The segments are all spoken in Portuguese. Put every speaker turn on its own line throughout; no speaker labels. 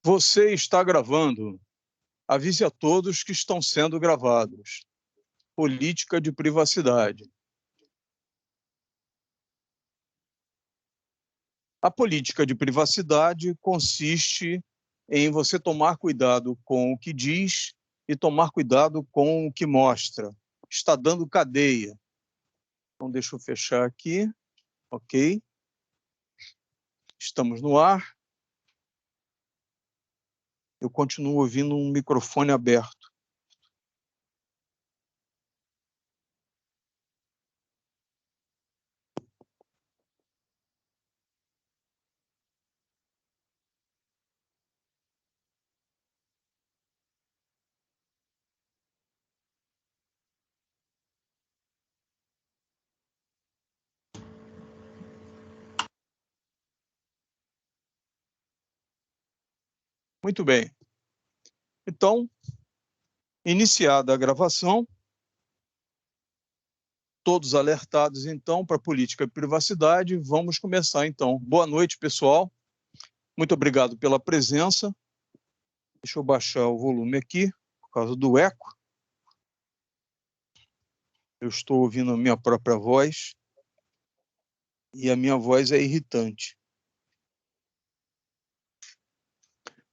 Você está gravando. Avise a todos que estão sendo gravados. Política de privacidade. A política de privacidade consiste em você tomar cuidado com o que diz e tomar cuidado com o que mostra. Está dando cadeia. Então, deixa eu fechar aqui. Ok. Estamos no ar. Eu continuo ouvindo um microfone aberto. Muito bem. Então, iniciada a gravação, todos alertados, então, para a política de privacidade. Vamos começar, então. Boa noite, pessoal. Muito obrigado pela presença. Deixa eu baixar o volume aqui, por causa do eco. Eu estou ouvindo a minha própria voz e a minha voz é irritante.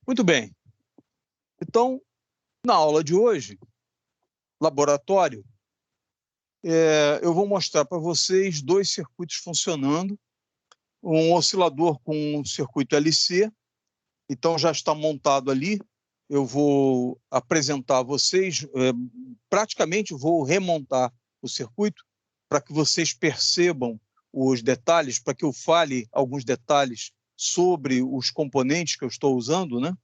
Muito bem. Então, na aula de hoje, laboratório, eu vou mostrar para vocês dois circuitos funcionando. Um oscilador com um circuito LC, então já está montado ali. Eu vou apresentar a vocês, praticamente vou remontar o circuito para que vocês percebam os detalhes, para que eu fale alguns detalhes sobre os componentes que eu estou usando, né?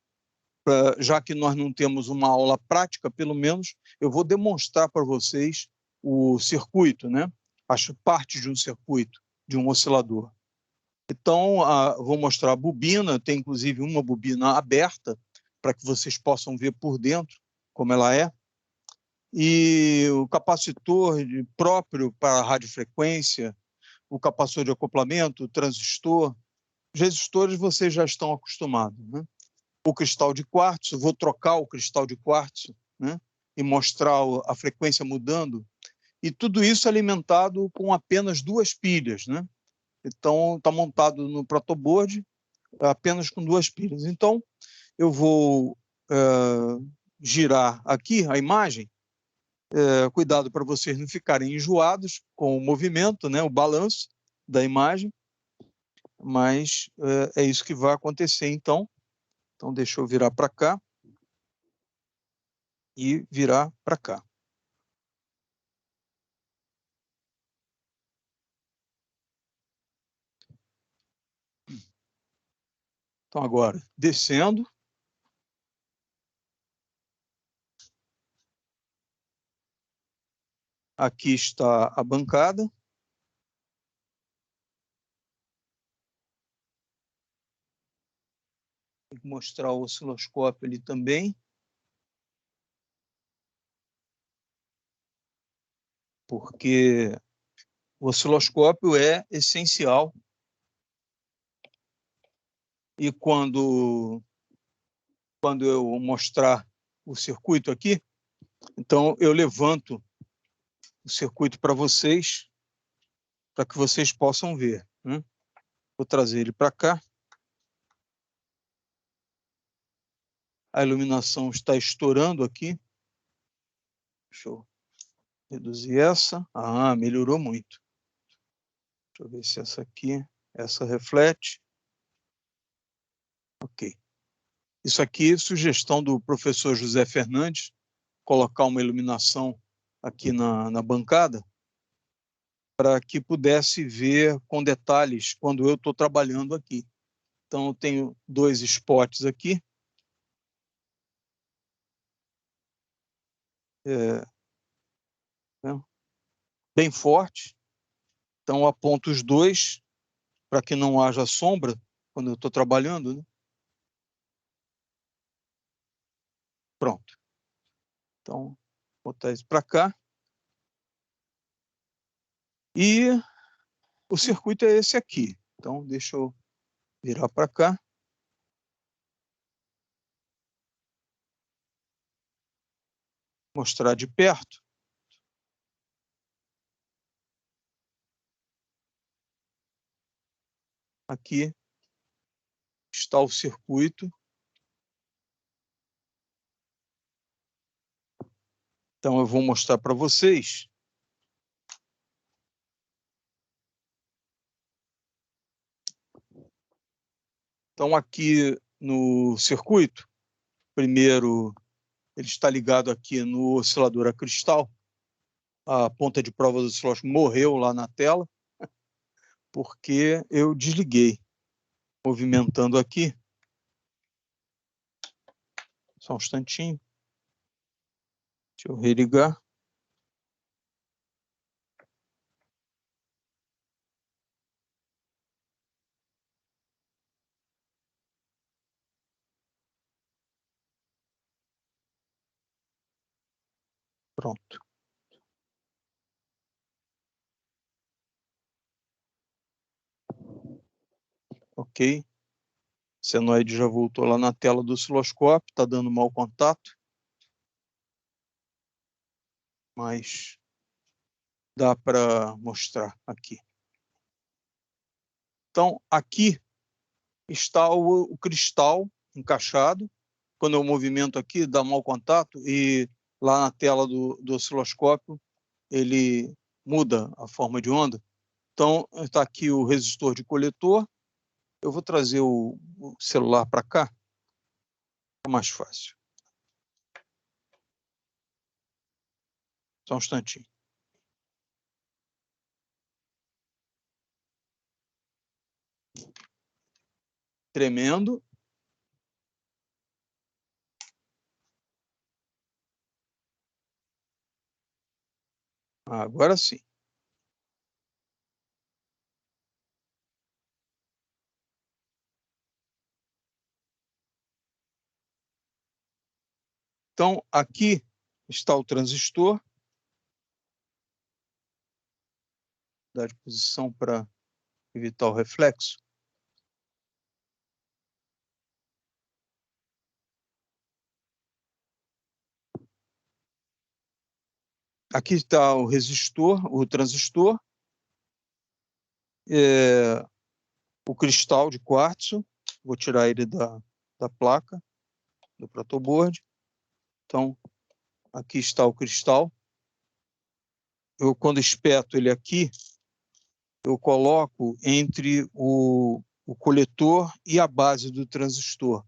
Já que nós não temos uma aula prática, pelo menos eu vou demonstrar para vocês o circuito, né? As partes de um circuito, de um oscilador. Então, vou mostrar a bobina, tem inclusive uma bobina aberta, para que vocês possam ver por dentro como ela é. E o capacitor próprio para radiofrequência, o capacitor de acoplamento, o transistor, os resistores vocês já estão acostumados, né? O cristal de quartzo, vou trocar o cristal de quartzo, né? E mostrar a frequência mudando. E tudo isso alimentado com apenas duas pilhas, né? Então, está montado no protoboard apenas com duas pilhas. Então, eu vou girar aqui a imagem. Cuidado para vocês não ficarem enjoados com o movimento, né, o balanço da imagem, mas é isso que vai acontecer, então. Então, deixa eu virar para cá e virar para cá. Então, agora, descendo. Aqui está a bancada. Vou mostrar o osciloscópio ali também. Porque o osciloscópio é essencial. E quando eu mostrar o circuito aqui, então eu levanto o circuito para vocês, para que vocês possam ver, né? Vou trazer ele para cá. A iluminação está estourando aqui. Deixa eu reduzir essa. Ah, melhorou muito. Deixa eu ver se essa reflete. Ok. Isso aqui é sugestão do professor José Fernandes, colocar uma iluminação aqui na bancada, para que pudesse ver com detalhes quando eu estou trabalhando aqui. Então, eu tenho dois spots aqui. Né, bem forte. Então, eu aponto os dois para que não haja sombra quando eu estou trabalhando, né? Pronto. Então, vou botar isso para cá. E o circuito é esse aqui. Então, deixa eu virar para cá. mostrar de perto. Aqui está o circuito. Então, eu vou mostrar para vocês. Então, aqui no circuito, primeiro, ele está ligado aqui no oscilador a cristal. A ponta de prova do osciloscópio morreu lá na tela, porque eu desliguei. Movimentando aqui. Só um instantinho. Deixa eu religar. Pronto. Ok. O senoide já voltou lá na tela do osciloscópio, está dando mau contato. Mas dá para mostrar aqui. Então, aqui está o cristal encaixado. Quando eu movimento aqui, dá mau contato e lá na tela do osciloscópio ele muda a forma de onda. Então, está aqui o resistor de coletor. Eu vou trazer o celular para cá. É mais fácil. Só um instantinho. Tremendo. Agora sim. Então, aqui está o transistor. Dar de posição para evitar o reflexo. Aqui está o resistor, o transistor, o cristal de quartzo. Vou tirar ele da placa, do protoboard. Então, aqui está o cristal. Eu, quando espeto ele aqui, eu coloco entre o coletor e a base do transistor,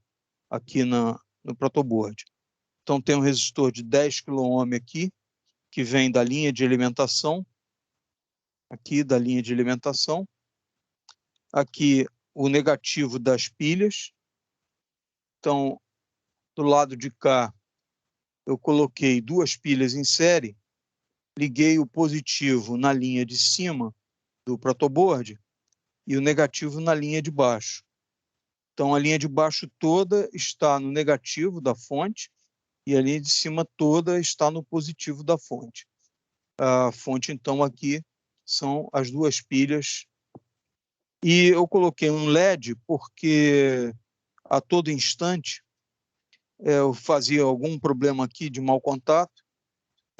aqui no protoboard. Então, tem um resistor de 10 kΩ aqui, que vem da linha de alimentação, aqui da linha de alimentação. Aqui o negativo das pilhas. Então, do lado de cá, eu coloquei duas pilhas em série, liguei o positivo na linha de cima do protoboard e o negativo na linha de baixo. Então, a linha de baixo toda está no negativo da fonte e a linha de cima toda está no positivo da fonte. A fonte, então, aqui são as duas pilhas. E eu coloquei um LED porque a todo instante eu fazia algum problema aqui de mau contato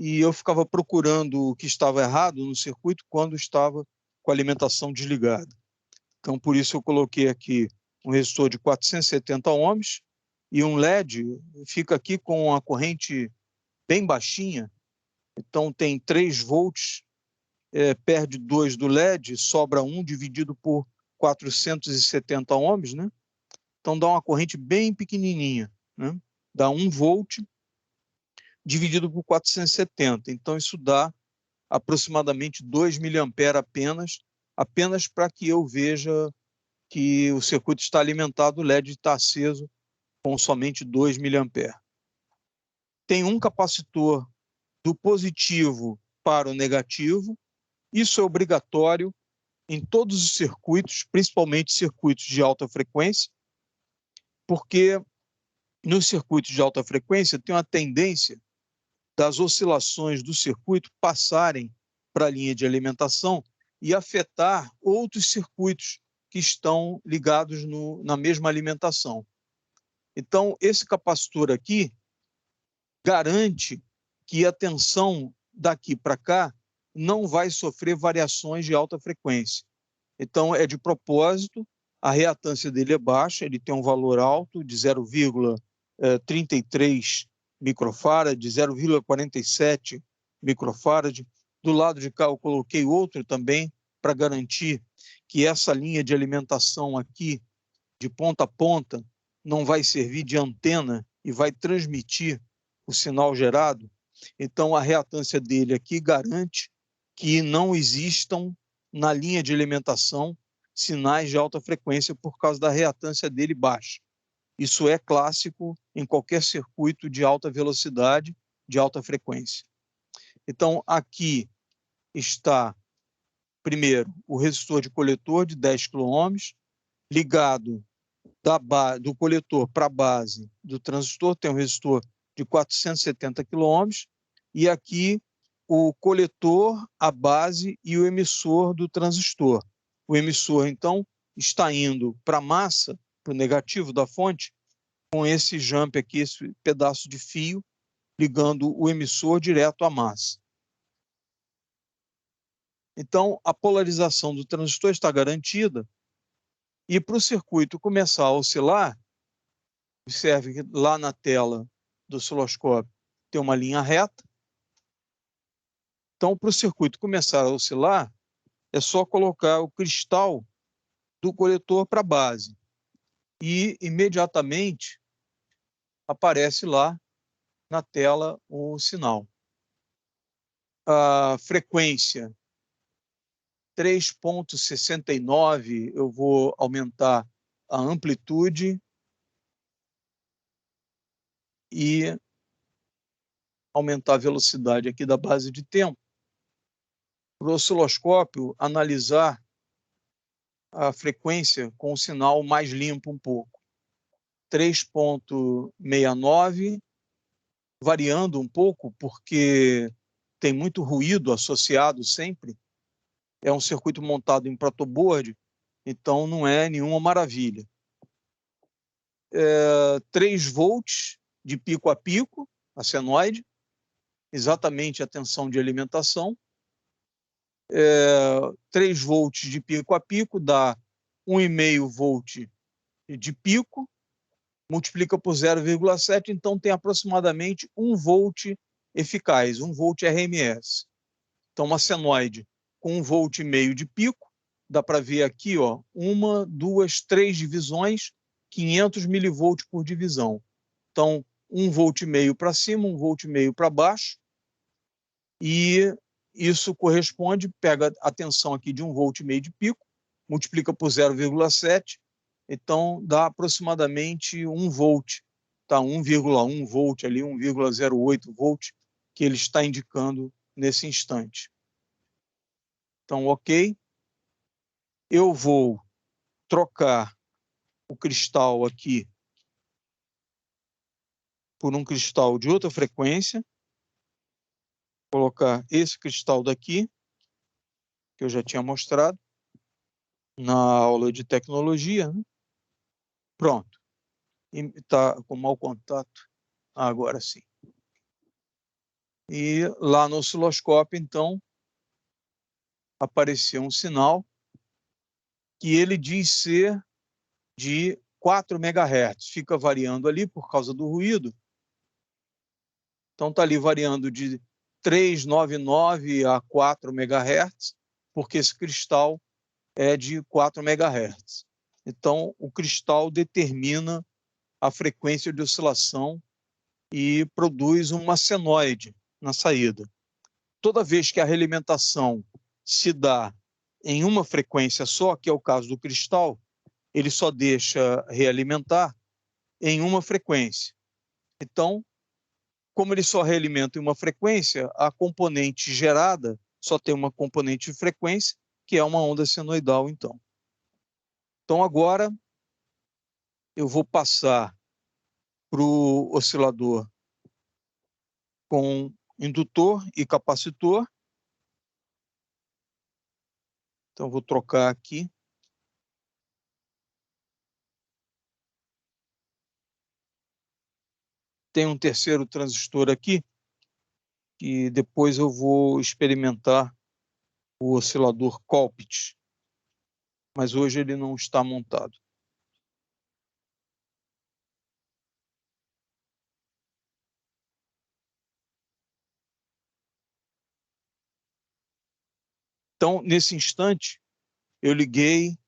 e eu ficava procurando o que estava errado no circuito quando estava com a alimentação desligada. Então, por isso eu coloquei aqui um resistor de 470 ohms e um LED fica aqui com a corrente bem baixinha. Então, tem 3 volts, perde 2 do LED, sobra 1 dividido por 470 ohms, né? Então, dá uma corrente bem pequenininha, né? Dá 1 volt dividido por 470. Então, isso dá aproximadamente 2 mA apenas para que eu veja que o circuito está alimentado, o LED está aceso com somente 2 mA. Tem um capacitor do positivo para o negativo. Isso é obrigatório em todos os circuitos, principalmente circuitos de alta frequência, porque nos circuitos de alta frequência tem uma tendência das oscilações do circuito passarem para a linha de alimentação e afetar outros circuitos que estão ligados na mesma alimentação. Então, esse capacitor aqui garante que a tensão daqui para cá não vai sofrer variações de alta frequência. Então, é de propósito, a reatância dele é baixa, ele tem um valor alto de 0,33 microfarad, de 0,47 microfarad. Do lado de cá eu coloquei outro também para garantir que essa linha de alimentação aqui, de ponta a ponta, não vai servir de antena e vai transmitir o sinal gerado. Então, a reatância dele aqui garante que não existam na linha de alimentação sinais de alta frequência por causa da reatância dele baixa. Isso é clássico em qualquer circuito de alta velocidade, de alta frequência. Então, aqui está, primeiro, o resistor de coletor de 10 kΩ, ligado do coletor para a base do transistor, tem um resistor de 470 kΩ, e aqui o coletor, a base e o emissor do transistor. O emissor, então, está indo para a massa, para o negativo da fonte, com esse jump aqui, esse pedaço de fio, ligando o emissor direto à massa. Então, a polarização do transistor está garantida, e para o circuito começar a oscilar, observe que lá na tela do osciloscópio tem uma linha reta. Então, para o circuito começar a oscilar, é só colocar o cristal do coletor para a base. E, imediatamente, aparece lá na tela o sinal. A frequência 3,69, eu vou aumentar a amplitude e aumentar a velocidade aqui da base de tempo. Para o osciloscópio analisar a frequência com o sinal mais limpo um pouco. 3,69, variando um pouco, porque tem muito ruído associado sempre. É um circuito montado em protoboard, então não é nenhuma maravilha. 3 volts de pico a pico, a senoide, exatamente a tensão de alimentação. 3 volts de pico a pico dá 1,5 volt de pico, multiplica por 0,7, então tem aproximadamente 1 volt eficaz, 1 volt RMS. Então, uma senoide com 1,5 volt de pico, dá para ver aqui, ó, 1, 2, 3 divisões, 500 milivolts por divisão. Então, 1,5 volt para cima, 1,5 volt para baixo, e isso corresponde, pega a tensão aqui de 1,5 volt de pico, multiplica por 0,7, então dá aproximadamente 1 volt, tá? 1,1 volt ali, 1,08 volt, que ele está indicando nesse instante. Então, ok. Eu vou trocar o cristal aqui por um cristal de outra frequência. Colocar esse cristal daqui, que eu já tinha mostrado na aula de tecnologia, né? Pronto. Está com mau contato. Agora sim. E lá no osciloscópio, então, apareceu um sinal que ele diz ser de 4 MHz. Fica variando ali por causa do ruído. Então, está ali variando de 399 a 4 MHz, porque esse cristal é de 4 MHz. Então, o cristal determina a frequência de oscilação e produz uma senoide na saída. Toda vez que a realimentação se dá em uma frequência só, que é o caso do cristal, ele só deixa realimentar em uma frequência. Então, como ele só realimenta em uma frequência, a componente gerada só tem uma componente de frequência, que é uma onda senoidal, então. Então, agora, eu vou passar para o oscilador com indutor e capacitor. Então, vou trocar aqui. Tem um terceiro transistor aqui, e depois eu vou experimentar o oscilador Colpitts, mas hoje ele não está montado. Então, nesse instante, eu liguei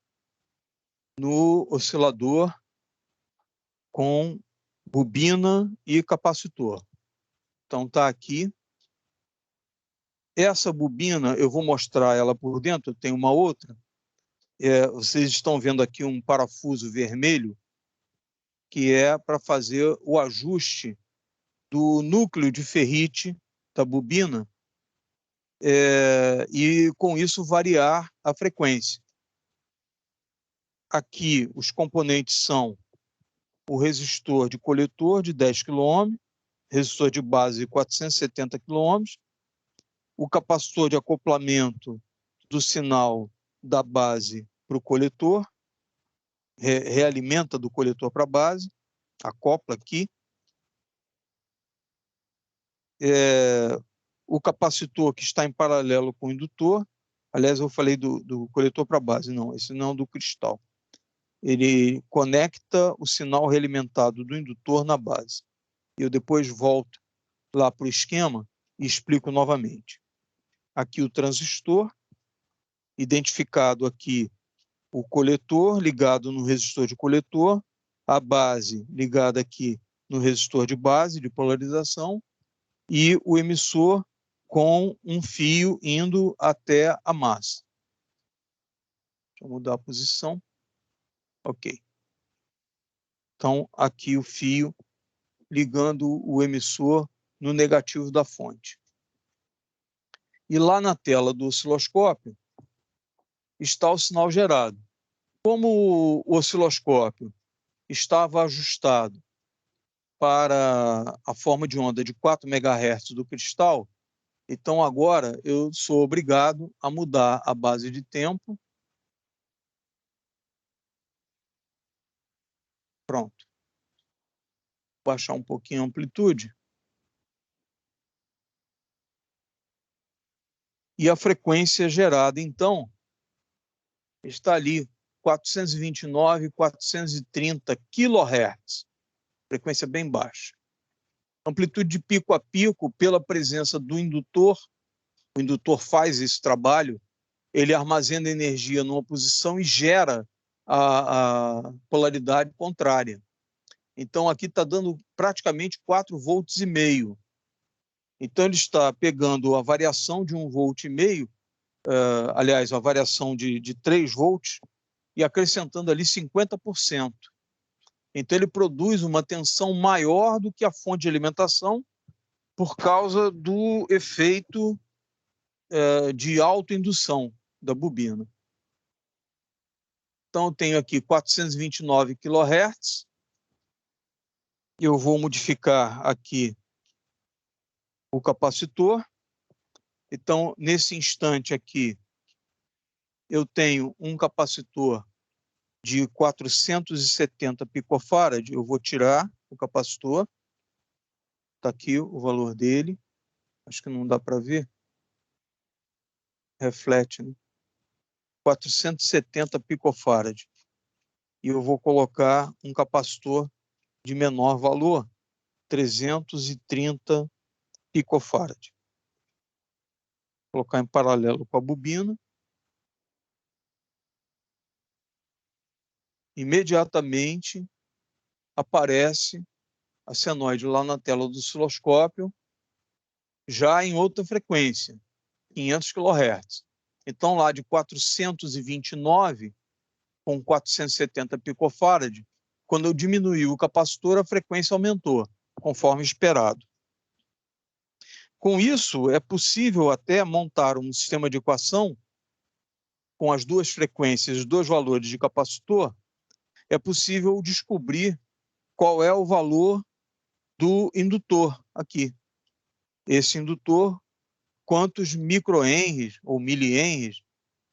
no oscilador com bobina e capacitor. Então, está aqui. Essa bobina, eu vou mostrar ela por dentro, tem uma outra. Vocês estão vendo aqui um parafuso vermelho, que é para fazer o ajuste do núcleo de ferrite da bobina, e com isso variar a frequência. Aqui os componentes são o resistor de coletor de 10 kΩ, resistor de base de 470 kΩ, o capacitor de acoplamento do sinal da base para o coletor, realimenta do coletor para a base, acopla aqui. O capacitor que está em paralelo com o indutor, aliás, eu falei do coletor para a base, não, esse não é do cristal. Ele conecta o sinal realimentado do indutor na base. Eu depois volto lá para o esquema e explico novamente. Aqui o transistor, identificado aqui o coletor ligado no resistor de coletor, a base ligada aqui no resistor de base de polarização e o emissor com um fio indo até a massa. Deixa eu mudar a posição. Ok. Então, aqui o fio ligando o emissor no negativo da fonte. E lá na tela do osciloscópio está o sinal gerado. Como o osciloscópio estava ajustado para a forma de onda de 4 MHz do cristal, então agora eu sou obrigado a mudar a base de tempo. Pronto. Baixar um pouquinho a amplitude. E a frequência gerada, então, está ali, 429, 430 kHz. Frequência bem baixa. Amplitude de pico a pico, pela presença do indutor. O indutor faz esse trabalho, ele armazena energia numa posição e gera a polaridade contrária. Então, aqui está dando praticamente 4,5 volts. Então, ele está pegando a variação de 1,5 volt, aliás, a variação de 3 volts, e acrescentando ali 50%. Então, ele produz uma tensão maior do que a fonte de alimentação por causa do efeito de autoindução da bobina. Então, eu tenho aqui 429 kHz. Eu vou modificar aqui o capacitor. Então, nesse instante aqui, eu tenho um capacitor de 470 picofarad. Eu vou tirar o capacitor. Está aqui o valor dele. Acho que não dá para ver. Reflete, né? 470 picofarad. E eu vou colocar um capacitor de menor valor, 330 picofarad. Vou colocar em paralelo com a bobina. Imediatamente aparece a senoide lá na tela do osciloscópio, já em outra frequência, 500 kHz. Então, lá de 429 com 470 picofarad, quando eu diminuí o capacitor, a frequência aumentou, conforme esperado. Com isso, é possível até montar um sistema de equação com as duas frequências, os dois valores de capacitor. É possível descobrir qual é o valor do indutor aqui. Esse indutor, quantos microhenries ou milihenries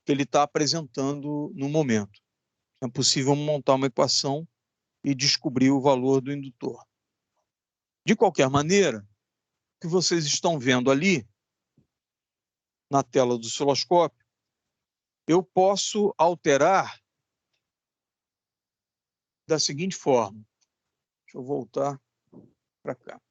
que ele está apresentando no momento. É possível montar uma equação e descobrir o valor do indutor. De qualquer maneira, que vocês estão vendo ali na tela do osciloscópio, eu posso alterar da seguinte forma. Deixa eu voltar para cá.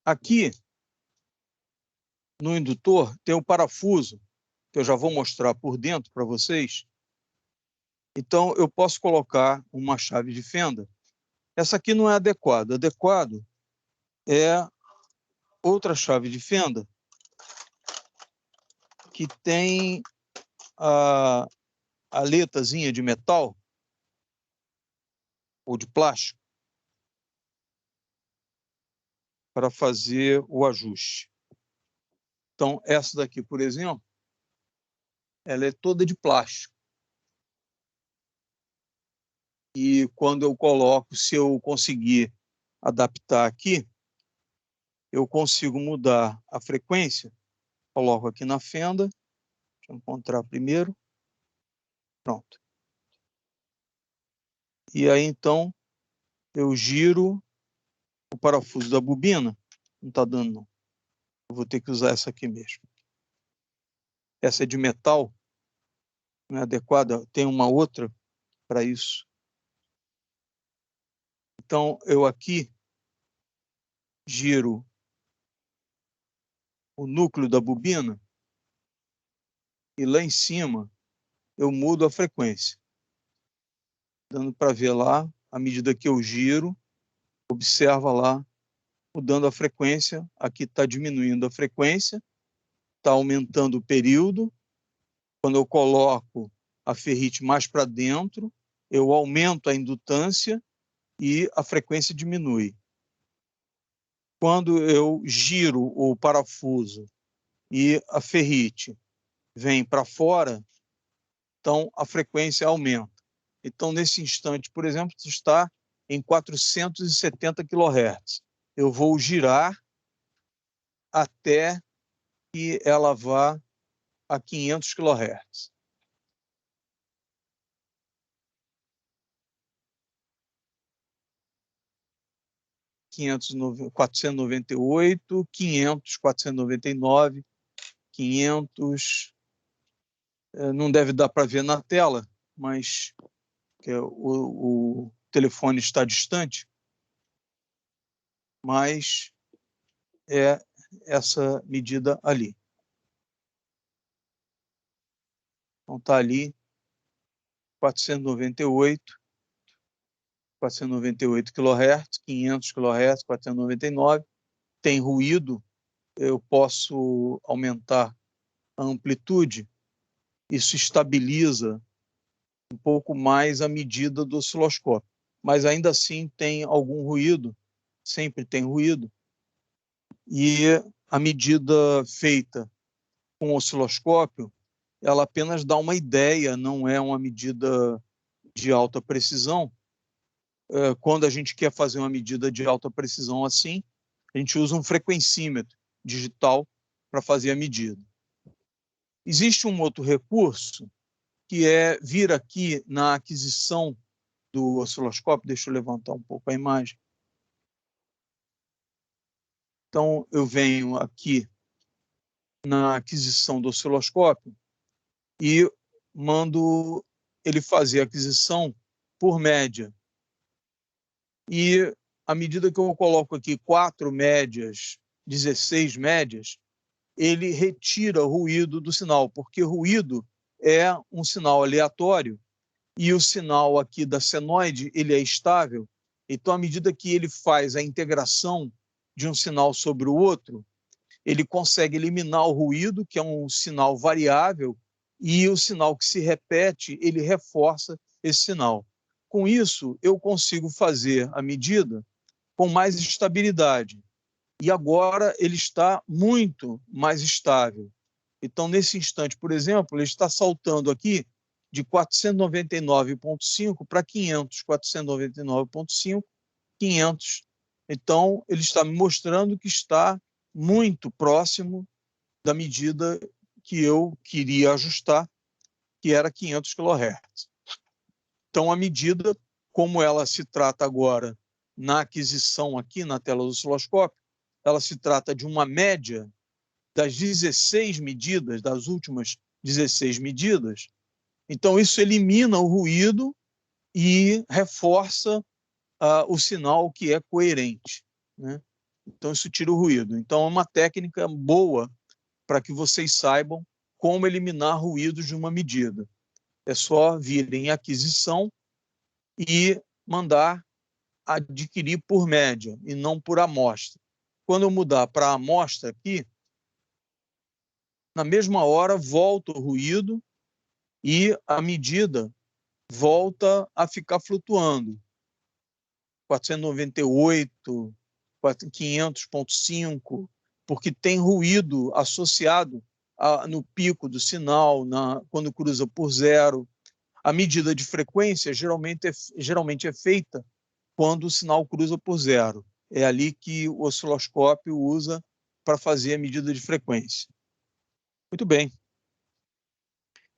Aqui, no indutor, tem o parafuso, que eu já vou mostrar por dentro para vocês. Então, eu posso colocar uma chave de fenda. Essa aqui não é adequada. Adequado é outra chave de fenda que tem a aletazinha de metal ou de plástico para fazer o ajuste. Então, essa daqui, por exemplo, ela é toda de plástico. E quando eu coloco, se eu conseguir adaptar aqui, eu consigo mudar a frequência. Coloco aqui na fenda. Deixa eu encontrar primeiro. Pronto. E aí, então, eu giro o parafuso da bobina. Não está dando, não. Eu vou ter que usar essa aqui mesmo. Essa é de metal, não é adequada. Tem uma outra para isso. Então, eu aqui giro o núcleo da bobina e lá em cima eu mudo a frequência. Dando para ver lá, à medida que eu giro, observa lá, mudando a frequência. Aqui está diminuindo a frequência, está aumentando o período. Quando eu coloco a ferrite mais para dentro, eu aumento a indutância e a frequência diminui. Quando eu giro o parafuso e a ferrite vem para fora, então a frequência aumenta. Então, nesse instante, por exemplo, está em 470 kHz. Eu vou girar até que ela vá a 500 kHz. (498, 500, 499, 500... Não deve dar para ver na tela, mas o telefone está distante, mas é essa medida ali. Então está ali 498 kHz, 500 kHz, 499. Tem ruído, eu posso aumentar a amplitude. Isso estabiliza um pouco mais a medida do osciloscópio. Mas ainda assim tem algum ruído, sempre tem ruído. E a medida feita com o osciloscópio, ela apenas dá uma ideia, não é uma medida de alta precisão. Quando a gente quer fazer uma medida de alta precisão assim, a gente usa um frequencímetro digital para fazer a medida. Existe um outro recurso, que é vir aqui na aquisição do osciloscópio. Deixa eu levantar um pouco a imagem. Então, eu venho aqui na aquisição do osciloscópio e mando ele fazer a aquisição por média. E à medida que eu coloco aqui 4 médias, 16 médias, ele retira o ruído do sinal, porque ruído é um sinal aleatório e o sinal aqui da senoide ele é estável. Então, à medida que ele faz a integração de um sinal sobre o outro, ele consegue eliminar o ruído, que é um sinal variável, e o sinal que se repete, ele reforça esse sinal. Com isso, eu consigo fazer a medida com mais estabilidade. e agora ele está muito mais estável. Então, nesse instante, por exemplo, ele está saltando aqui de 499,5 para 500, 499,5, 500. Então, ele está me mostrando que está muito próximo da medida que eu queria ajustar, que era 500 kHz. Então, a medida, como ela se trata agora na aquisição aqui na tela do osciloscópio, ela se trata de uma média das 16 medidas, das últimas 16 medidas. Então, isso elimina o ruído e reforça o sinal que é coerente, né? Então, isso tira o ruído. Então, é uma técnica boa para que vocês saibam como eliminar ruídos de uma medida. É só vir em aquisição e mandar adquirir por média e não por amostra. Quando eu mudar para amostra aqui, na mesma hora volta o ruído e a medida volta a ficar flutuando. 498, 500,5, porque tem ruído associado no pico do sinal, quando cruza por zero. A medida de frequência geralmente é feita quando o sinal cruza por zero. É ali que o osciloscópio usa para fazer a medida de frequência. Muito bem.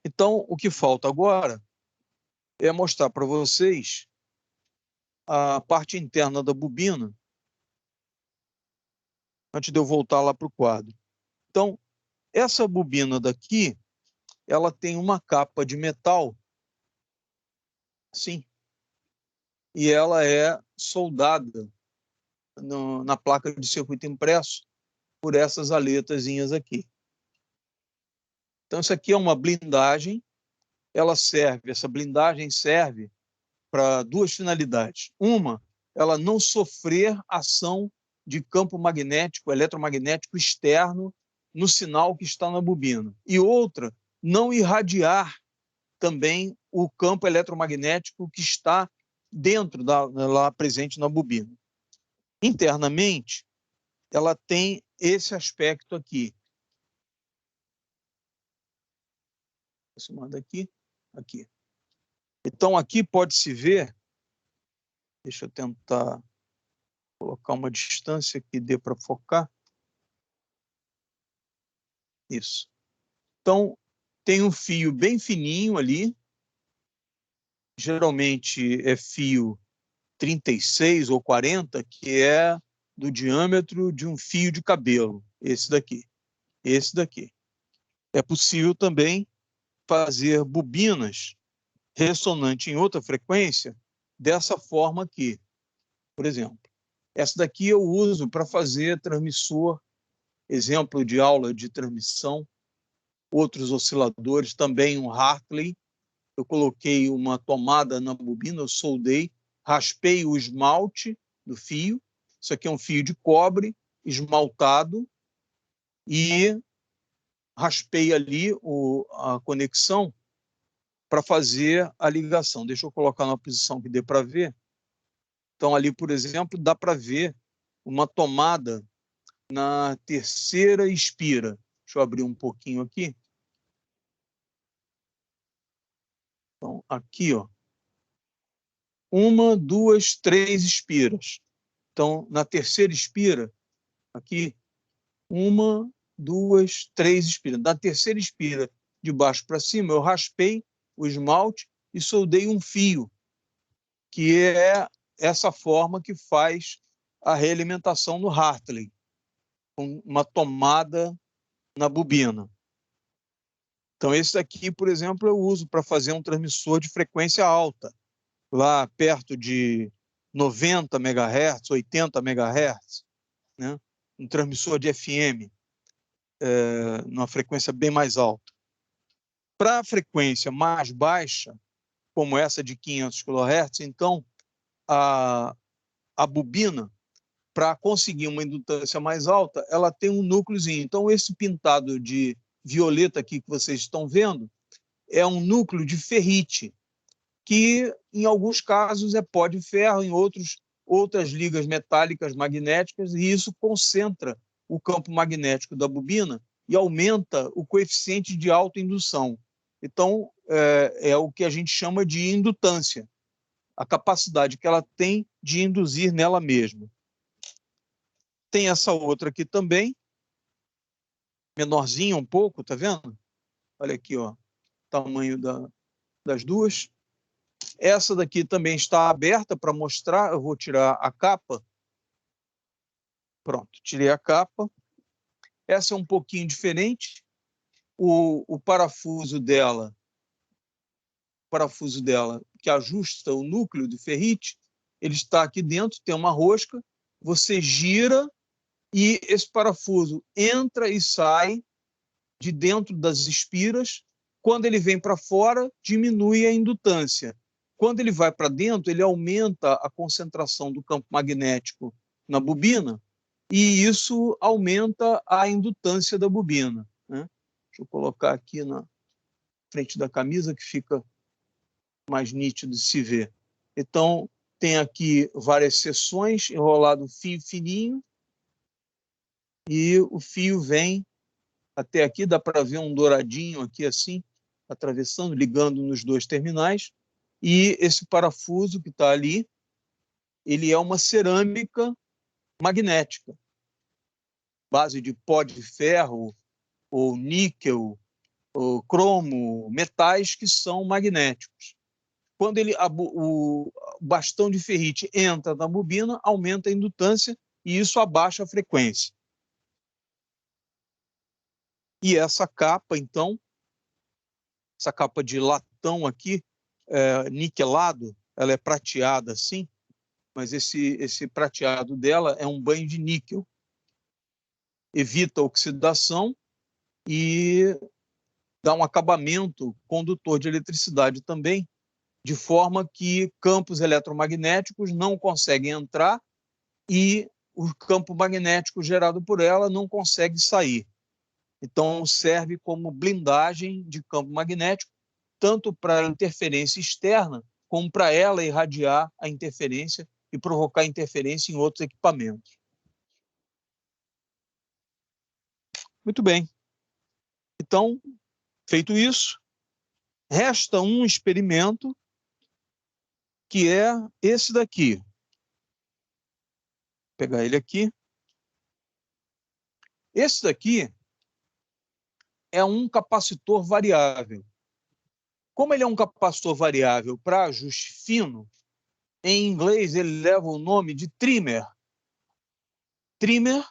Então, o que falta agora é mostrar para vocês a parte interna da bobina, antes de eu voltar lá para o quadro. Então, essa bobina daqui, ela tem uma capa de metal, assim, e ela é soldada na placa de circuito impresso por essas aletazinhas aqui. Então, isso aqui é uma blindagem, essa blindagem serve para duas finalidades. Uma, ela não sofrer ação de campo magnético, eletromagnético externo no sinal que está na bobina. E outra, não irradiar também o campo eletromagnético que está dentro lá presente na bobina. Internamente, ela tem esse aspecto aqui. Aqui. Então, aqui pode-se ver, deixa eu tentar colocar uma distância que dê para focar. Isso. Então, tem um fio bem fininho ali, geralmente é fio 36 ou 40, que é do diâmetro de um fio de cabelo, esse daqui. É possível também fazer bobinas ressonantes em outra frequência dessa forma aqui. Por exemplo, essa daqui eu uso para fazer transmissor, exemplo de aula de transmissão, outros osciladores, também um Hartley. Eu coloquei uma tomada na bobina, eu soldei, raspei o esmalte do fio. Isso aqui é um fio de cobre esmaltado e raspei ali a conexão para fazer a ligação. Deixa eu colocar numa posição que dê para ver. Então, ali, por exemplo, dá para ver uma tomada na terceira espira. Deixa eu abrir um pouquinho aqui. Então, aqui, ó. 1, 2, 3 espiras. Então, na terceira espira, aqui, 1, 2, 3 espiras. Da terceira espira, de baixo para cima, eu raspei o esmalte e soldei um fio, que é essa forma que faz a realimentação no Hartley, com uma tomada na bobina. Então, esse daqui, por exemplo, eu uso para fazer um transmissor de frequência alta, lá perto de 90 MHz, 80 MHz, né? Um transmissor de FM, numa frequência bem mais alta. Para a frequência mais baixa, como essa de 500 kHz, então, a bobina, para conseguir uma indutância mais alta, ela tem um núcleozinho. Então, esse pintado de violeta aqui que vocês estão vendo é um núcleo de ferrite, que em alguns casos é pó de ferro, em outros outras ligas metálicas magnéticas, e isso concentra o campo magnético da bobina e aumenta o coeficiente de autoindução. Então, é o que a gente chama de indutância, a capacidade que ela tem de induzir nela mesma. Tem essa outra aqui também, menorzinha um pouco, tá vendo? Olha aqui, ó, o tamanho das duas. Essa daqui também está aberta para mostrar. Eu vou tirar a capa. Pronto, tirei a capa. Essa é um pouquinho diferente. O parafuso dela, que ajusta o núcleo do ferrite, ele está aqui dentro, tem uma rosca, você gira e esse parafuso entra e sai de dentro das espiras. Quando ele vem para fora, diminui a indutância. Quando ele vai para dentro, ele aumenta a concentração do campo magnético na bobina e isso aumenta a indutância da bobina, né? Deixa eu colocar aqui na frente da camisa que fica mais nítido de se ver. Então, tem aqui várias seções, enrolado fio fininho, e o fio vem até aqui, dá para ver um douradinho aqui assim, atravessando, ligando nos dois terminais, e esse parafuso que está ali, ele é uma cerâmica magnética, base de pó de ferro, ou níquel, ou cromo, metais que são magnéticos. Quando o bastão de ferrite entra na bobina, aumenta a indutância e isso abaixa a frequência. E essa capa, então, essa capa de latão aqui, niquelado, ela é prateada assim, mas esse prateado dela é um banho de níquel. Evita a oxidação e dá um acabamento condutor de eletricidade também, de forma que campos eletromagnéticos não conseguem entrar e o campo magnético gerado por ela não consegue sair. Então, serve como blindagem de campo magnético, tanto para a interferência externa, como para ela irradiar a interferência e provocar interferência em outros equipamentos. Muito bem. Então, feito isso, resta um experimento, que é esse daqui. Vou pegar ele aqui. Esse daqui é um capacitor variável. Como ele é um capacitor variável para ajuste fino, em inglês ele leva o nome de trimmer. Trimmer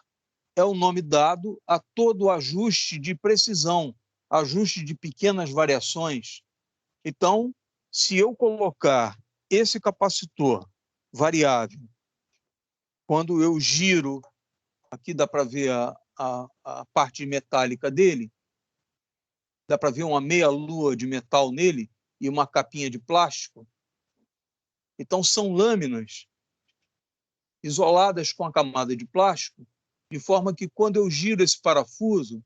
é o nome dado a todo ajuste de precisão, ajuste de pequenas variações. Então, se eu colocar esse capacitor variável, quando eu giro, aqui dá para ver a parte metálica dele, dá para ver uma meia-lua de metal nele e uma capinha de plástico. Então, são lâminas isoladas com a camada de plástico, de forma que, quando eu giro esse parafuso,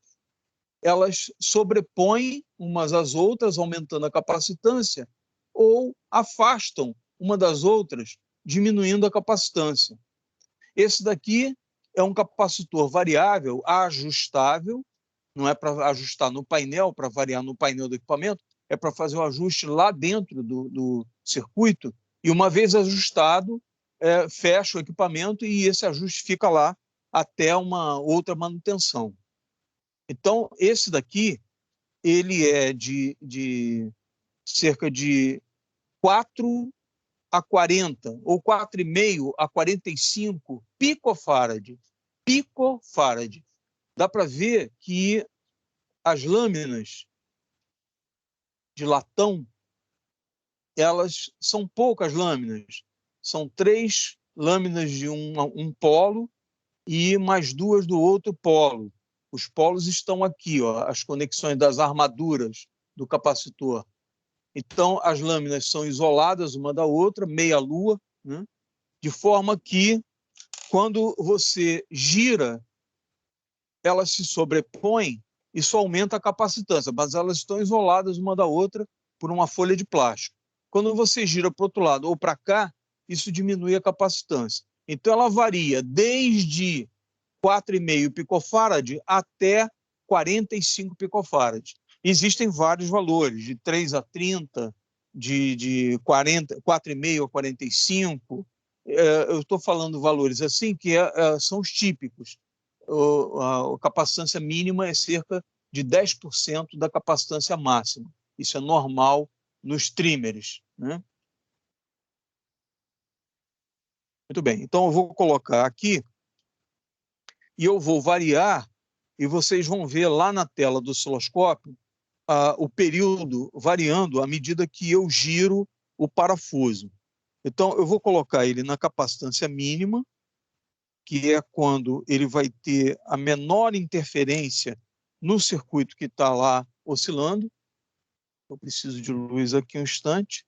elas sobrepõem umas às outras, aumentando a capacitância, ou afastam uma das outras, diminuindo a capacitância. Esse daqui é um capacitor variável, ajustável, não é para ajustar no painel, para variar no painel do equipamento, é para fazer o ajuste lá dentro do circuito, e uma vez ajustado, fecha o equipamento e esse ajuste fica lá até uma outra manutenção. Então, esse daqui, ele é de cerca de 4 a 40, ou 4,5 a 45 picofarad. Picofarad. Dá para ver que as lâminas de latão, elas são poucas lâminas. São 3 lâminas de um polo e mais 2 do outro polo. Os polos estão aqui, ó, as conexões das armaduras do capacitor. Então, as lâminas são isoladas uma da outra, meia-lua, né? De forma que, quando você gira, elas se sobrepõem, isso aumenta a capacitância, mas elas estão isoladas uma da outra por uma folha de plástico. Quando você gira para o outro lado ou para cá, isso diminui a capacitância. Então, ela varia desde 4,5 picofarad até 45 picofarad. Existem vários valores, de 3 a 30, de 40, 4,5 a 45. Eu estou falando valores assim, que são os típicos. A capacitância mínima é cerca de 10% da capacitância máxima. Isso é normal nos trimers, né? Muito bem, então eu vou colocar aqui e eu vou variar, e vocês vão ver lá na tela do osciloscópio o período variando à medida que eu giro o parafuso. Então, eu vou colocar ele na capacitância mínima, que é quando ele vai ter a menor interferência no circuito que está lá oscilando. Eu preciso de luz aqui um instante.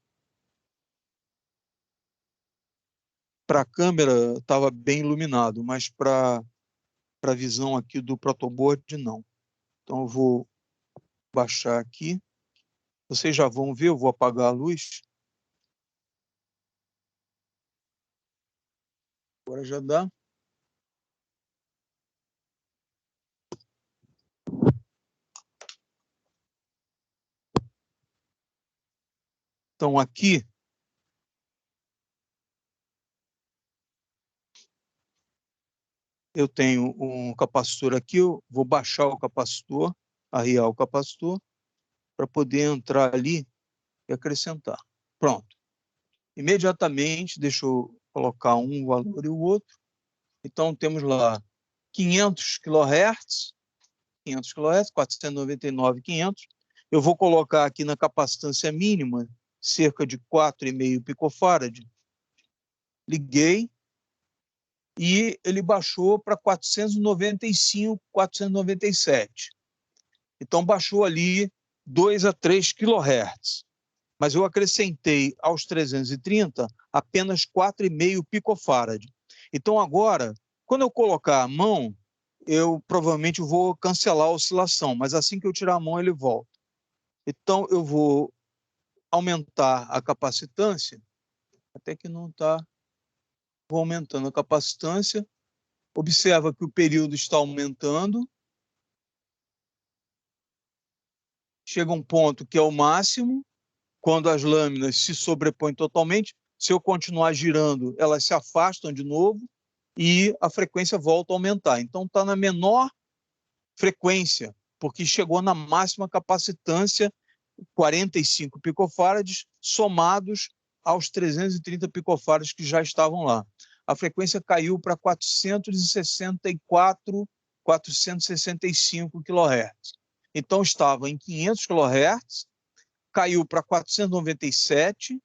Para a câmera estava bem iluminado, mas para a visão aqui do protoboard, não. Então, eu vou baixar aqui. Vocês já vão ver, eu vou apagar a luz. Agora já dá. Então, aqui eu tenho um capacitor aqui, eu vou baixar o capacitor, arriar o capacitor, para poder entrar ali e acrescentar. Pronto. Imediatamente, deixa eu colocar um valor e o outro. Então, temos lá 500 kHz, 500 kHz, 499,500. Eu vou colocar aqui na capacitância mínima, cerca de 4,5 picofarad. Liguei e ele baixou para 495, 497. Então, baixou ali 2 a 3 kHz. Mas eu acrescentei aos 330 apenas 4,5 picofarad. Então, agora, quando eu colocar a mão, eu provavelmente vou cancelar a oscilação, mas assim que eu tirar a mão, ele volta. Então, eu vou aumentar a capacitância, até que não está. Vou aumentando a capacitância. Observa que o período está aumentando. Chega um ponto que é o máximo, quando as lâminas se sobrepõem totalmente. Se eu continuar girando, elas se afastam de novo e a frequência volta a aumentar. Então, está na menor frequência, porque chegou na máxima capacitância, 45 picofarads, somados aos 330 picofarads que já estavam lá. A frequência caiu para 464, 465 kHz. Então, estava em 500 kHz, caiu para 497,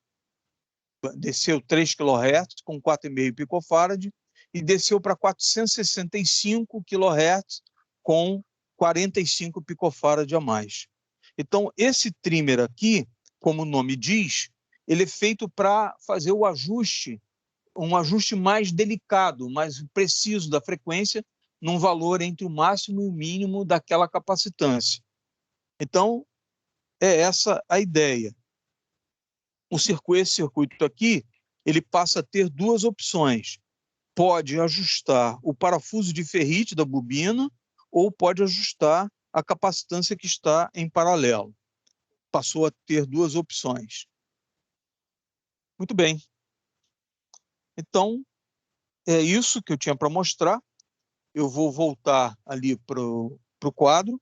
desceu 3 kHz com 4,5 picofarad e desceu para 465 kHz com 45 picofarad a mais. Então, esse trimmer aqui, como o nome diz, ele é feito para fazer o ajuste, um ajuste mais delicado, mais preciso da frequência, num valor entre o máximo e o mínimo daquela capacitância. Então, é essa a ideia. Esse circuito aqui, ele passa a ter duas opções. Pode ajustar o parafuso de ferrite da bobina ou pode ajustar a capacitância que está em paralelo. Passou a ter duas opções. Muito bem. Então, é isso que eu tinha para mostrar. Eu vou voltar ali para o quadro.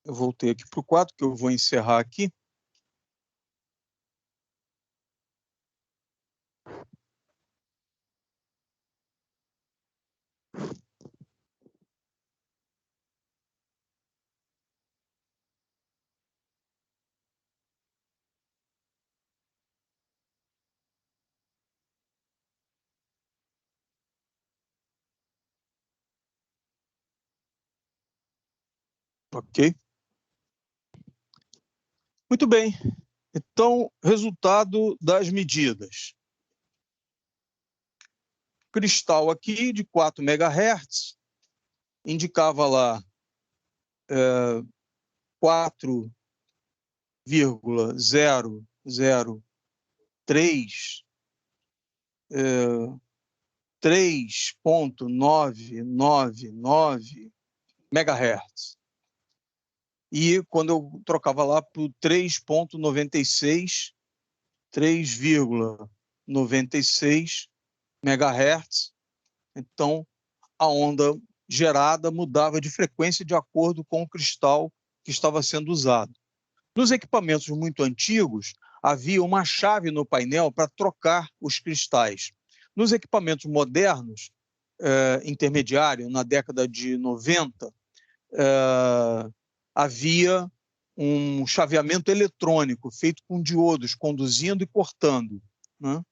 Eu voltei aqui para o quadro, que eu vou encerrar aqui. Ok? Muito bem. Então, resultado das medidas. Cristal aqui de 4 MHz, indicava lá 4,003 3,999 MHz. E quando eu trocava lá para o 3,96, 3,96 MHz, então a onda gerada mudava de frequência de acordo com o cristal que estava sendo usado. Nos equipamentos muito antigos, havia uma chave no painel para trocar os cristais. Nos equipamentos modernos, intermediário, na década de 90, havia um chaveamento eletrônico feito com diodos, conduzindo e cortando, né?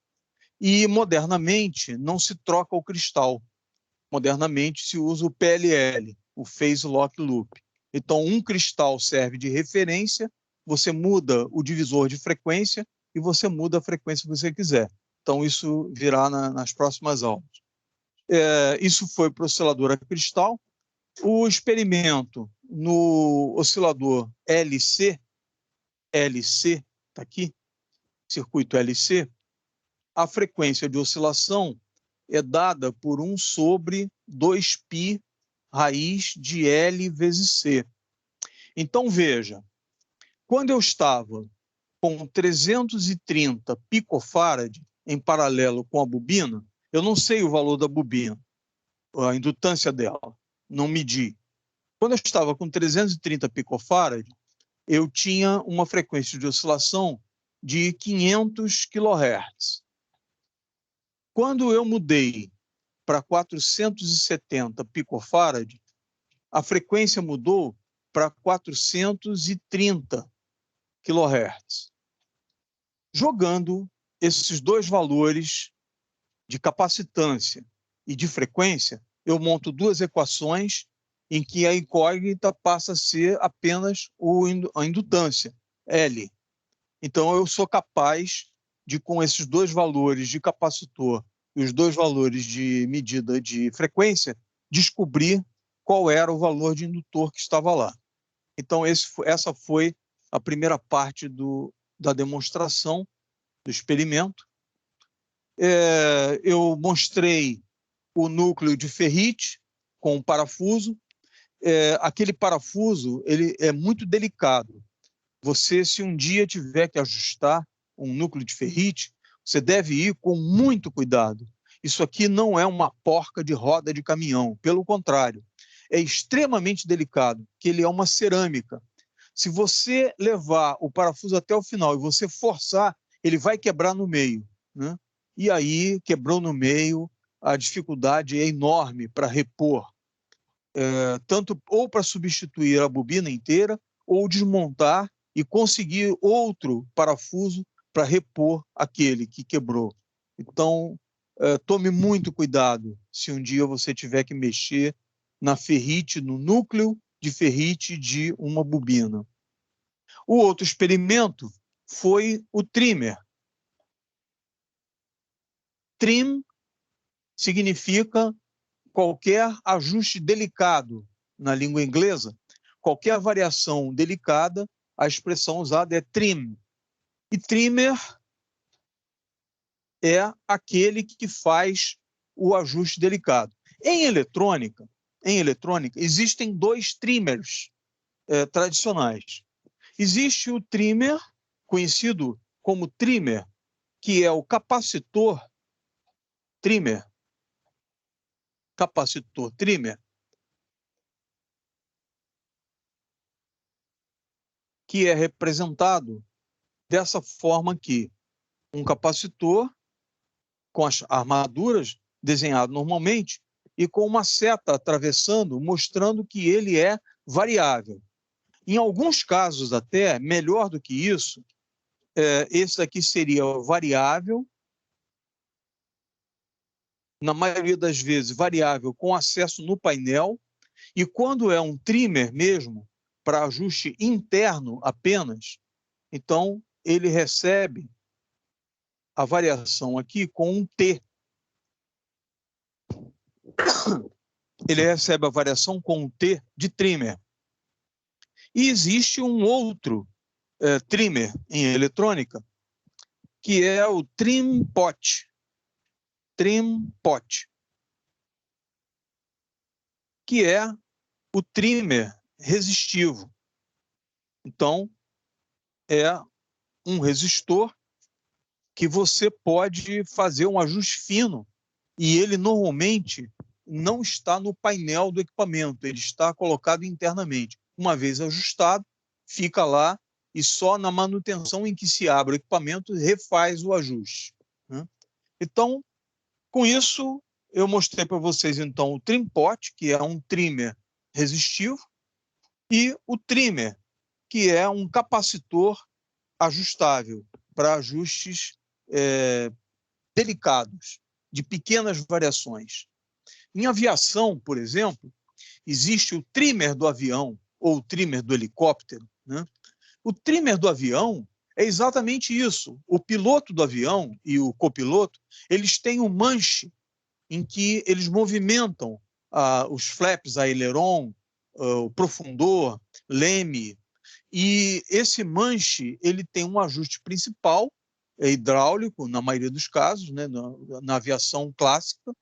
E, modernamente, não se troca o cristal. Modernamente, se usa o PLL, o Phase Lock Loop. Então, um cristal serve de referência, você muda o divisor de frequência e você muda a frequência que você quiser. Então, isso virá nas próximas aulas. Isso foi para o oscilador a cristal. O experimento no oscilador LC, está aqui, circuito LC, a frequência de oscilação é dada por 1 sobre 2π raiz de L vezes C. Então, veja, quando eu estava com 330 picofarad em paralelo com a bobina, eu não sei o valor da bobina, a indutância dela, não medi. Quando eu estava com 330 picofarad, eu tinha uma frequência de oscilação de 500 kHz. Quando eu mudei para 470 picofarad, a frequência mudou para 430 kHz. Jogando esses dois valores de capacitância e de frequência, eu monto duas equações em que a incógnita passa a ser apenas a indutância, L. Então, eu sou capaz de, com esses dois valores de capacitor e os dois valores de medida de frequência, descobrir qual era o valor de indutor que estava lá. Então, essa foi a primeira parte da demonstração do experimento. Eu mostrei o núcleo de ferrite com o parafuso. Aquele parafuso ele é muito delicado. Você, se um dia tiver que ajustar um núcleo de ferrite, você deve ir com muito cuidado. Isso aqui não é uma porca de roda de caminhão, pelo contrário, é extremamente delicado, porque ele é uma cerâmica. Se você levar o parafuso até o final e você forçar, ele vai quebrar no meio, né? E aí, quebrou no meio, a dificuldade é enorme para repor, tanto ou para substituir a bobina inteira, ou desmontar e conseguir outro parafuso para repor aquele que quebrou. Então, tome muito cuidado se um dia você tiver que mexer na ferrite, no núcleo de ferrite de uma bobina. O outro experimento foi o trimmer. Trim significa qualquer ajuste delicado na língua inglesa, qualquer variação delicada, a expressão usada é trim. E trimmer é aquele que faz o ajuste delicado. Em eletrônica, existem dois trimmers tradicionais. Existe o trimmer, conhecido como trimmer, que é o capacitor trimmer, que é representado dessa forma aqui. Um capacitor com as armaduras desenhado normalmente e com uma seta atravessando, mostrando que ele é variável. Em alguns casos até, melhor do que isso, esse daqui seria variável, na maioria das vezes variável com acesso no painel, e quando é um trimmer mesmo, para ajuste interno apenas, então ele recebe a variação aqui com um T. Ele recebe a variação com um T de trimmer. E existe um outro trimmer em eletrônica, que é o trim pot. Trim pot. Que é o trimmer resistivo. Então, é um resistor que você pode fazer um ajuste fino e ele normalmente não está no painel do equipamento, ele está colocado internamente. Uma vez ajustado, fica lá e só na manutenção em que se abre o equipamento refaz o ajuste, né? Então, com isso, eu mostrei para vocês então o trim pot, que é um trimmer resistivo, e o trimmer, que é um capacitor ajustável para ajustes delicados, de pequenas variações. Em aviação, por exemplo, existe o trimmer do avião ou o trimmer do helicóptero, né? O trimmer do avião é exatamente isso. O piloto do avião e o copiloto, eles têm um manche em que eles movimentam os flaps, a aileron, o profundor, leme, e esse manche ele tem um ajuste principal, é hidráulico, na maioria dos casos, né, na aviação clássica,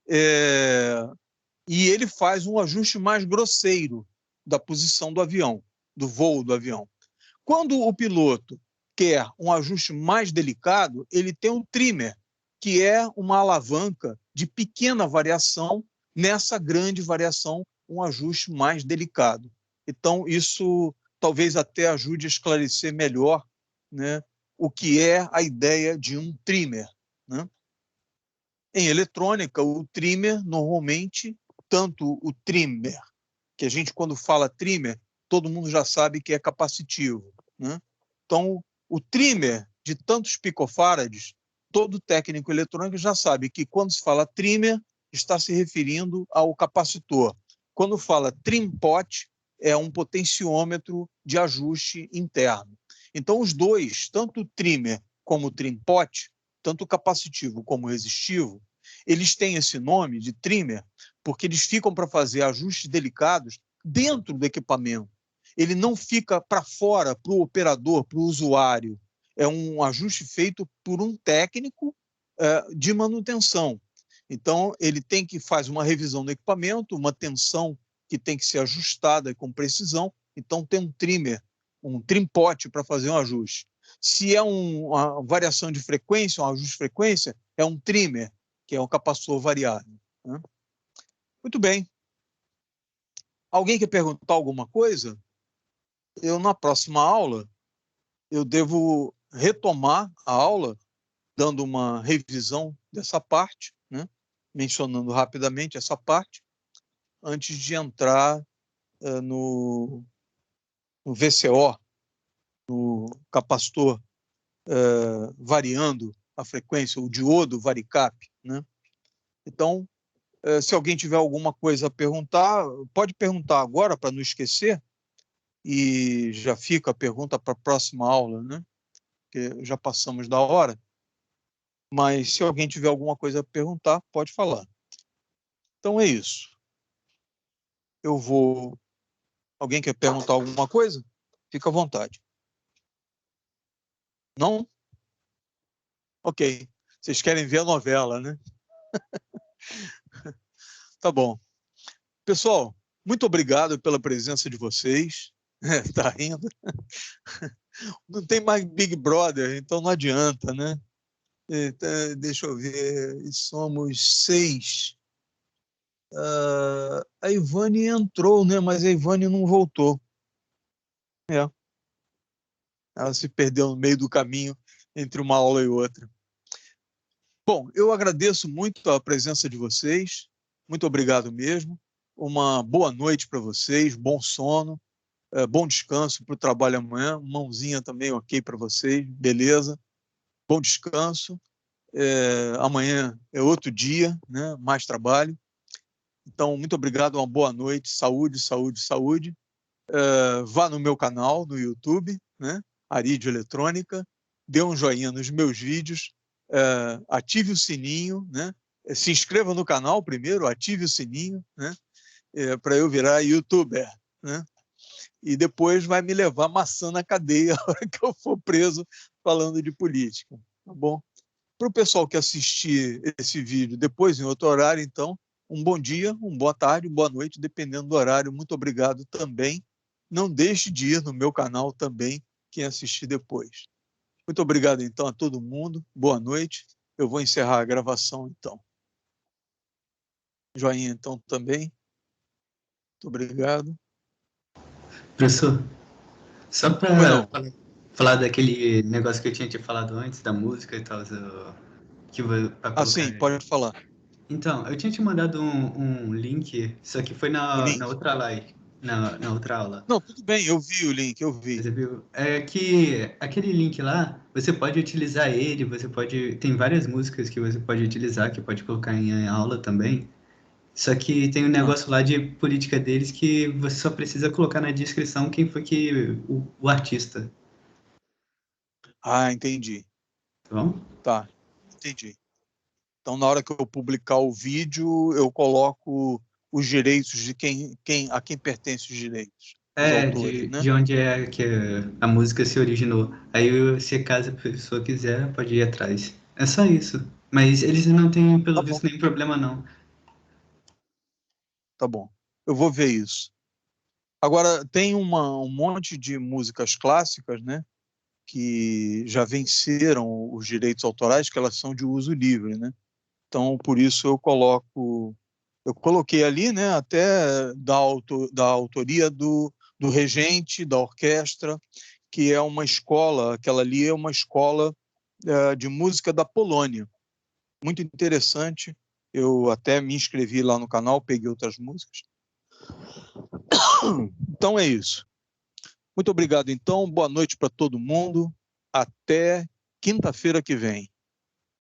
e ele faz um ajuste mais grosseiro da posição do avião, do voo do avião. Quando o piloto quer um ajuste mais delicado, ele tem um trimmer, que é uma alavanca de pequena variação nessa grande variação, um ajuste mais delicado. Então, isso talvez até ajude a esclarecer melhor, né, o que é a ideia de um trimmer, né? Em eletrônica, o trimmer, normalmente, tanto o trimmer, que a gente, quando fala trimmer, todo mundo já sabe que é capacitivo, né? Então, o trimmer de tantos picofarads, todo técnico eletrônico já sabe que, quando se fala trimmer, está se referindo ao capacitor. Quando fala trim pot, é um potenciômetro de ajuste interno. Então, os dois, tanto o trimmer como o trim pot, tanto o capacitivo como o resistivo, eles têm esse nome de trimmer porque eles ficam para fazer ajustes delicados dentro do equipamento. Ele não fica para fora, para o operador, para o usuário. É um ajuste feito por um técnico de manutenção. Então, ele tem que fazer uma revisão do equipamento, uma tensão que tem que ser ajustada com precisão. Então, tem um trimmer, um trim pot para fazer um ajuste. Se é uma variação de frequência, um ajuste de frequência, é um trimmer, que é um capacitor variável, né? Muito bem. Alguém quer perguntar alguma coisa? Eu, na próxima aula, eu devo retomar a aula, dando uma revisão dessa parte, né? Mencionando rapidamente essa parte, antes de entrar no VCO, no capacitor variando a frequência, o diodo varicap, né? Então, se alguém tiver alguma coisa a perguntar, pode perguntar agora, para não esquecer, e já fica a pergunta para a próxima aula, né? Porque já passamos da hora. Mas se alguém tiver alguma coisa a perguntar, pode falar. Então é isso. Eu vou... Alguém quer perguntar alguma coisa? Fica à vontade. Não? Ok. Vocês querem ver a novela, né? Tá bom. Pessoal, muito obrigado pela presença de vocês. Tá rindo? Não tem mais Big Brother, então não adianta, né? Então, deixa eu ver, somos 6. A Ivane entrou, né? Mas a Ivane não voltou. Ela se perdeu no meio do caminho entre uma aula e outra. Bom, eu agradeço muito a presença de vocês. Muito obrigado mesmo. Uma boa noite para vocês, bom sono, bom descanso para o trabalho amanhã. Mãozinha também ok para vocês, beleza. Bom descanso. Amanhã é outro dia, né? Mais trabalho. Então, muito obrigado, uma boa noite. Saúde, saúde, saúde. vá no meu canal no YouTube, né? Arídio Eletrônica, dê um joinha nos meus vídeos, ative o sininho, né? Se inscreva no canal primeiro, ative o sininho, né? Para eu virar youtuber, né? E depois vai me levar maçã na cadeia a hora que eu for preso falando de política, tá bom? Para o pessoal que assistir esse vídeo depois, em outro horário, então, um bom dia, uma boa tarde, boa noite, dependendo do horário. Muito obrigado também. Não deixe de ir no meu canal também, quem assistir depois. Muito obrigado, então, a todo mundo. Boa noite. Eu vou encerrar a gravação, então. Joinha, então, também. Muito obrigado.
Professor, só
Pois
para
não.
falar daquele negócio que eu tinha te falado antes, da música e tal, que para colocar.
Sim, pode falar.
Então, eu tinha te mandado um link, só que foi
O
na
link?
outra live, na outra aula.
Não, tudo bem, eu vi o link, eu vi.
Você viu? É que aquele link lá, você pode utilizar ele, você pode. Tem várias músicas que você pode utilizar, que pode colocar em aula também. Só que tem um
Ah,
negócio lá de política deles que você só precisa colocar na descrição quem foi que o artista,
entendi.
tá bom?
Tá, entendi. Então, na hora que eu publicar o vídeo, eu coloco os direitos de a quem pertence os direitos, os
É,
autores, né?
de onde é que a música se originou. Aí, se caso a pessoa quiser, pode ir atrás. É só isso. Mas eles não têm,
Tá
pelo
bom,
visto, nenhum problema, não.
tá bom. Eu vou ver isso. Agora, tem um monte de músicas clássicas, né? Que já venceram os direitos autorais, que elas são de uso livre, né? Então, por isso eu coloquei ali, né, até da autoria do regente da orquestra, que é uma escola, aquela ali é uma escola de música da Polônia. Muito interessante. Eu até me inscrevi lá no canal, peguei outras músicas. Então é isso. Muito obrigado, então. Boa noite para todo mundo. Até quinta-feira que vem.